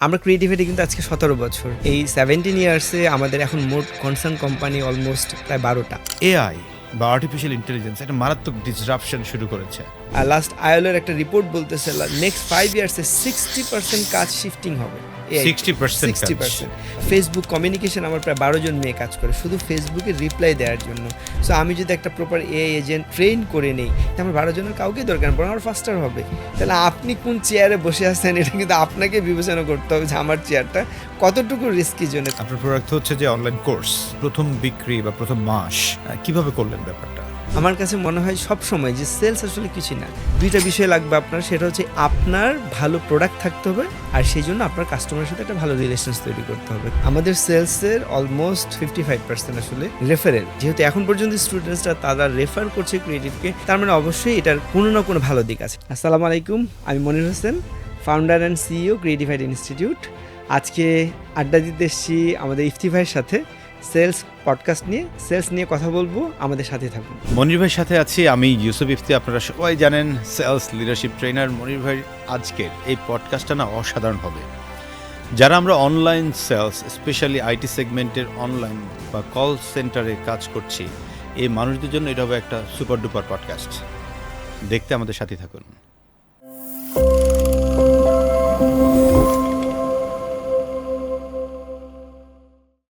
আমরা ক্রিয়েটিভিটি কিন্তু আজকে 17 বছর, এই 17 ইয়ার্সে আমাদের এখন মোট কনসার্ন কোম্পানি অলমোস্ট প্রায় 12টা। এআই বা আর্টিফিশিয়াল ইন্টেলিজেন্স একটা মারাত্মক ডিসরাপশন শুরু করেছে। আর লাস্ট আইএলওর একটা রিপোর্ট বলতেছে নেক্সট 5 ইয়ার্সে 60% কাজ শিফটিং হবে। 60% ফেসবুক কমিউনিকেশন আমার প্রায় 12 জন মেয়ে কাজ করে শুধু ফেসবুকে রিপ্লাই দেওয়ার জন্য। সো আমি যদি একটা প্রপার এআই এজেন্ট ট্রেন করে নেই, আমার 12 জনের কাউকে দরকার না, বরং আমার ফাস্টার হবে। তাহলে আপনি কোন চেয়ারে বসে আছেন এটা কিন্তু আপনাকে বিবেচনা করতে হবে যে আমার চেয়ারটা কতটুকু রিস্কি জন্য। আপনার প্রোডাক্ট হচ্ছে যে অনলাইন কোর্স, প্রথম বিক্রি বা প্রথম মাস কিভাবে করলেন ব্যাপারটা? আমার কাছে মনে হয় সব সময় যে সেলস আসলে কিছু না, দুইটা বিষয় লাগবে আপনার। সেটা হচ্ছে আপনার ভালো প্রোডাক্ট থাকতে হবে, আর সেই জন্য আপনার কাস্টমারের সাথে একটা ভালো রিলেশনস তৈরি করতে হবে। আমাদের সেলসের অলমোস্ট 55% আসলে রেফারেল। যেহেতু এখন পর্যন্ত স্টুডেন্টসরা তারা রেফার করছে ক্রিয়েটিভকে, তার মানে অবশ্যই এটার কোনো না কোনো ভালো দিক আছে। আসসালামু আলাইকুম, আমি Monir Hossain, founder and CEO Creative Institute. আজকে আড্ডা দিতে এসেছি আমাদের ইফতি ভাইয়ের সাথে সেলস পডকাস্ট নিয়ে। সেলস নিয়ে কথা বলবো, আমাদের সাথে থাকুন। মনির ভাইয়ের সাথে আছি আমি ইউসুফ ইফতি। আপনারা সবাই জানেন সেলস লিডারশিপ ট্রেনার মনির ভাই। আজকের এই পডকাস্টটা না অসাধারণ হবে। যারা আমরা অনলাইন সেলস, স্পেশালি আইটি সেগমেন্টের অনলাইন বা কল সেন্টারে কাজ করছি, এই মানুষদের জন্য এটা হবে একটা সুপার ডুপার পডকাস্ট। দেখতে আমাদের সাথে থাকুন।